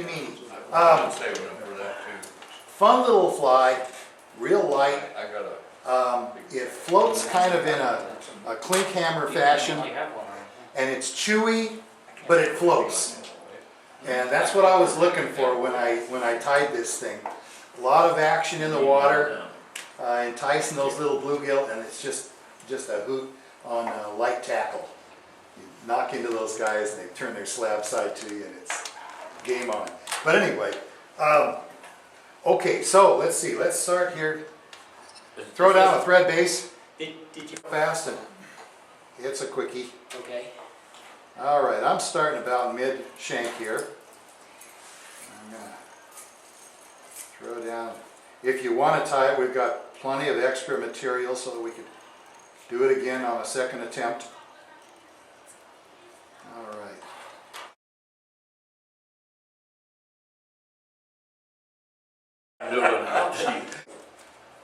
Meanie. I'm saving them for that too. Fun little fly, real light. I got a. It floats kind of in a clink hammer fashion, and it's chewy, but it floats. And that's what I was looking for when I tied this thing. A lot of action in the water, enticing those little bluegill, and it's just a hoot on light tackle. You knock into those guys, and they turn their slab side to you, and it's game on. But anyway, okay, so let's see. Let's start here. Throw down a thread base. Did you? Fast, and it's a quickie. Okay. All right, I'm starting about mid shank here. I'm gonna throw down. If you want to tie it, we've got plenty of extra material so that we could do it again on a second attempt. All right.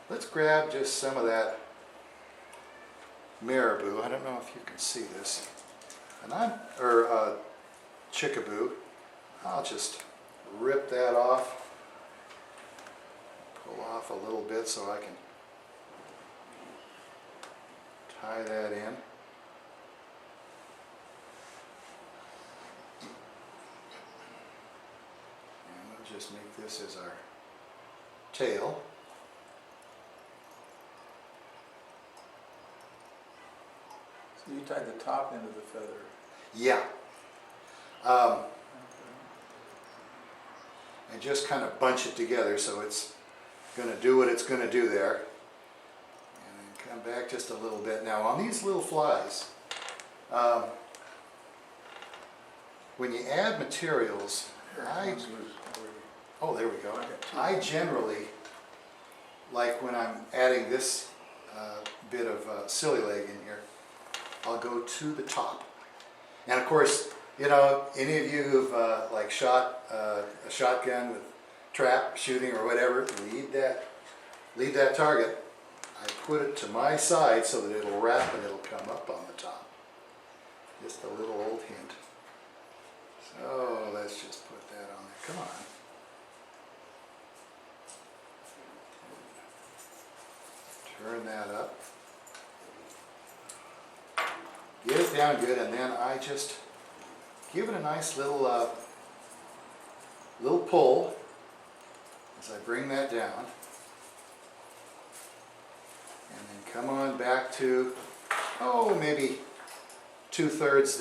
Let's grab just some of that marabou. I don't know if you can see this. Or chickaboo. I'll just rip that off. Pull off a little bit so I can tie that in. And we'll just make this as our tail. So you tied the top end of the feather. Yeah. And just kind of bunch it together so it's going to do what it's going to do there. And then come back just a little bit. Now on these little flies, when you add materials, oh, there we go. I generally, like when I'm adding this bit of silly leg in here, I'll go to the top. And of course, you know, any of you who've like shot a shotgun with trap shooting or whatever, lead that target. I put it to my side so that it'll wrap and it'll come up on the top. Just a little old hint. So let's just put that on there. Come on. Turn that up. Get it down good, and then I just give it a nice little little pull as I bring that down. And then come on back to, oh, maybe 2/3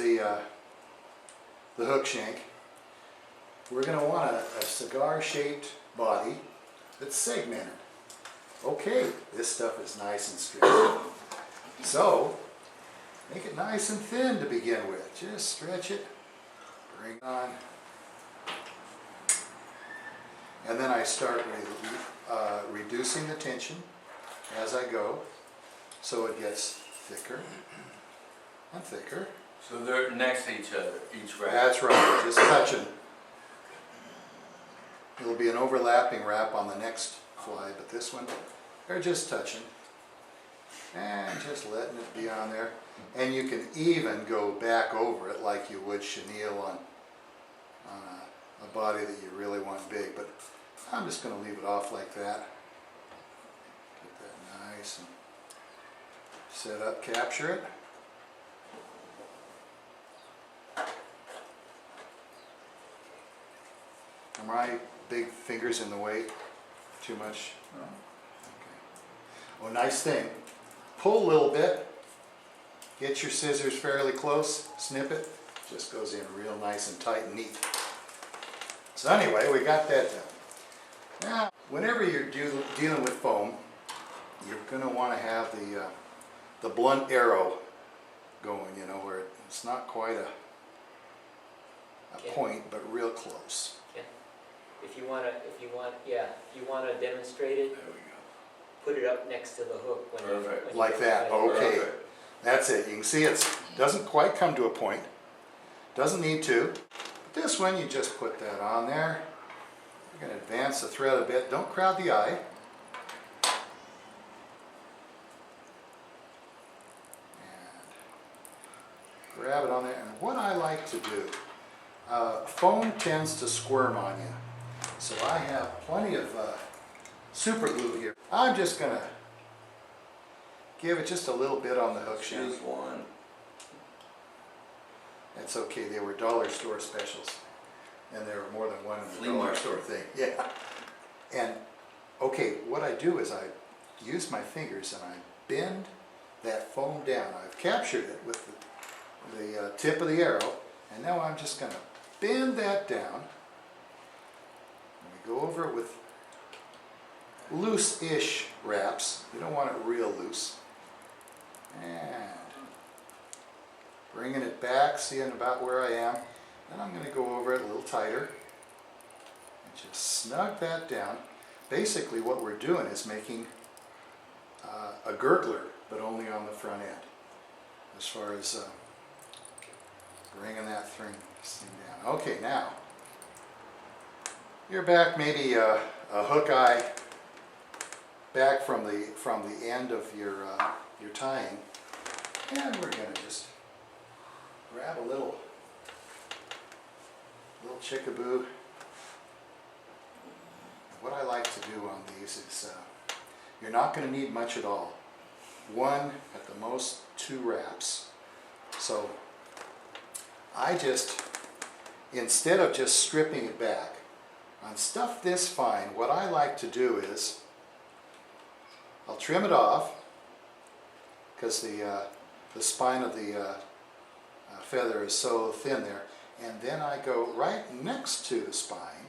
the hook shank. We're going to want a cigar-shaped body that's segmented. Okay, this stuff is nice and straight. So, make it nice and thin to begin with. Just stretch it, bring it on. And then I start reducing the tension as I go, so it gets thicker and thicker. So they're next to each other, each wrap. That's right, just touching. It'll be an overlapping wrap on the next fly, but this one, they're just touching. And just letting it be on there. And you can even go back over it like you would chenille on a body that you really want big. But I'm just going to leave it off like that. Get that nice and set up, capture it. Are my big fingers in the way too much? No. Okay. Oh, nice thing. Pull a little bit. Get your scissors fairly close. Snip it. Just goes in real nice and tight and neat. So anyway, we got that done. Now, whenever you're dealing with foam, you're going to want to have the blunt arrow going, you know, where it's not quite a point, but real close. Yeah. If you want to demonstrate it, There we go. put it up next to the hook when Perfect. when you Like get that. ready. Okay. Perfect. That's it. You can see it doesn't quite come to a point. Doesn't need to. But this one, you just put that on there. You're going to advance the thread a bit. Don't crowd the eye. And grab it on there. And what I like to do foam tends to squirm on you. So I have plenty of super glue here. I'm just gonna give it just a little bit on the hook shank. Choose one. That's okay, they were dollar store specials. And there were more than one in the Flea dollar market. store thing, yeah. And, okay, what I do is I use my fingers and I bend that foam down. I've captured it with the tip of the arrow, and now I'm just gonna bend that down. And we go over it with loose-ish wraps. You don't want it real loose. And bringing it back, seeing about where I am. Then I'm going to go over it a little tighter and just snug that down. Basically what we're doing is making a gurgler, but only on the front end. As far as bringing that thing down. Okay, now you're back maybe a hook eye back from the end of your tying, and we're going to just grab a little chickaboo. What I like to do on these is you're not going to need much at all. One, at the most, 2 wraps. So I just, instead of just stripping it back, on stuff this fine, what I like to do is I'll trim it off because the spine of the feather is so thin there, and then I go right next to the spine,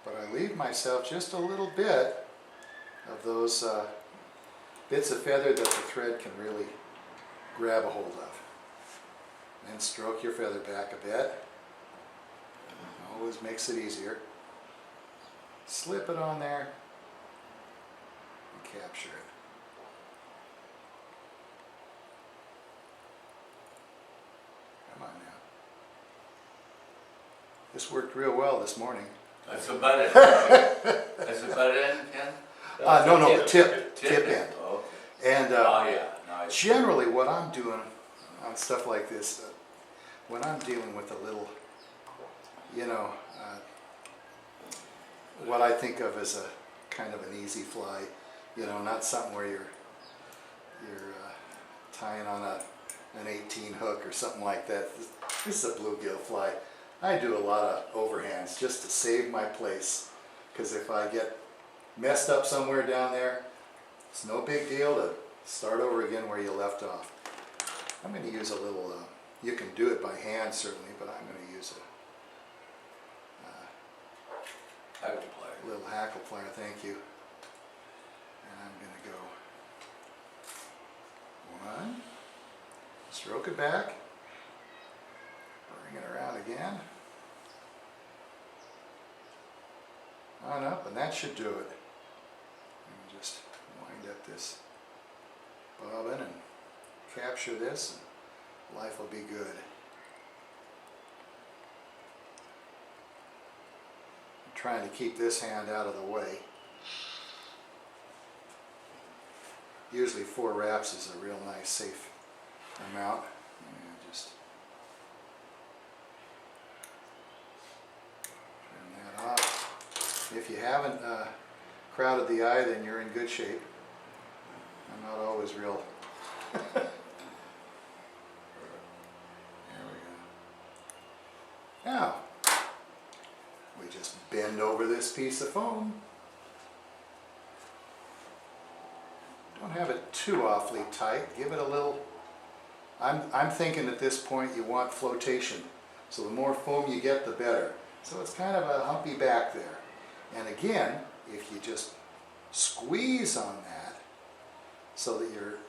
but I leave myself just a little bit of those bits of feather that the thread can really grab a hold of. And stroke your feather back a bit. Always makes it easier. Slip it on there and capture it. Come on now. This worked real well this morning. That's about it. That's about it, Ken? No, the tip end. Oh, And oh yeah, nice. generally what I'm doing on stuff like this, when I'm dealing with a little, you know, what I think of as a kind of an easy fly, you know, not something where you're tying on an 18 hook or something like that. This is a bluegill fly. I do a lot of overhands just to save my place, because if I get messed up somewhere down there, it's no big deal to start over again where you left off. I'm going to use a little, you can do it by hand certainly, but I'm going to use Hackle plier. a little hackle plier, thank you. And I'm going to go 1, stroke it back, bring it around again, on up, and that should do it. And just wind up this bobbin and capture this, and life will be good. I'm trying to keep this hand out of the way. Usually 4 wraps is a real nice safe amount. And just trim that off. If you haven't crowded the eye, then you're in good shape. I'm not always real. There we go. Now, we just bend over this piece of foam. Don't have it too awfully tight. Give it a little. I'm thinking at this point you want flotation. So the more foam you get, the better. So it's kind of a humpy back there. And again, if you just squeeze on that so that you're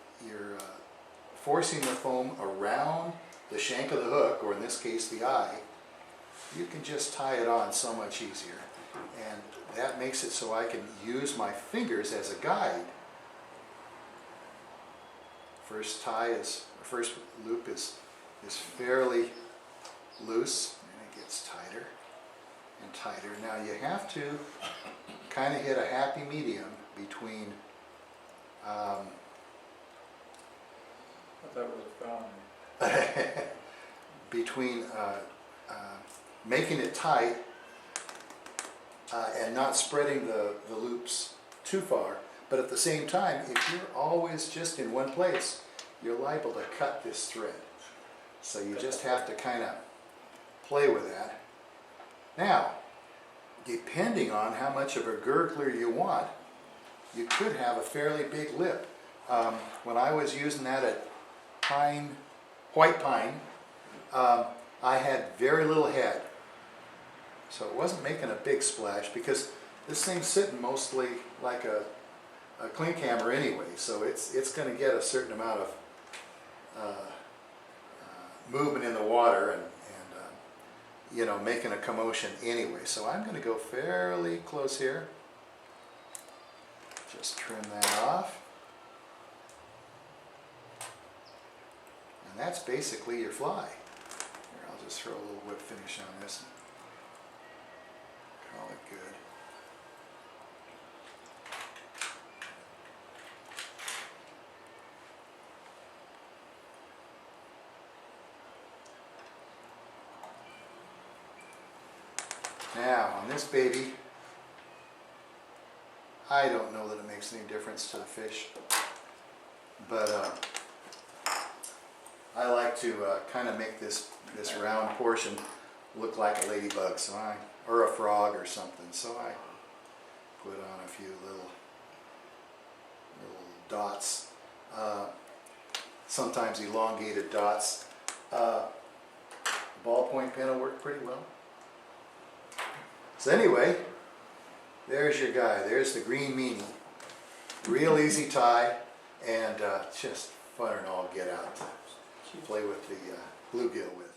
forcing the foam around the shank of the hook, or in this case the eye, you can just tie it on so much easier. And that makes it so I can use my fingers as a guide. First loop is fairly loose, and it gets tighter and tighter. Now you have to kind of hit a happy medium between I thought it was a felony. between making it tight and not spreading the loops too far. But at the same time, if you're always just in one place, you're liable to cut this thread. So you just have to kind of play with that. Now, depending on how much of a gurgler you want, you could have a fairly big lip. When I was using that at white pine, I had very little head. So it wasn't making a big splash because this thing's sitting mostly like a clean camera anyway, so it's going to get a certain amount of movement in the water and you know, making a commotion anyway. So I'm going to go fairly close here. Just trim that off. And that's basically your fly. Here, I'll just throw a little whip finish on this and call it good. Now, on this baby, I don't know that it makes any difference to the fish, but I like to kind of make this round portion look like a ladybug, or a frog or something. So I put on a few little dots, sometimes elongated dots. Ballpoint pen will work pretty well. So anyway, there's your guy. There's the Green Meanie. Real easy tie and just fun and all get out to play with the bluegill with.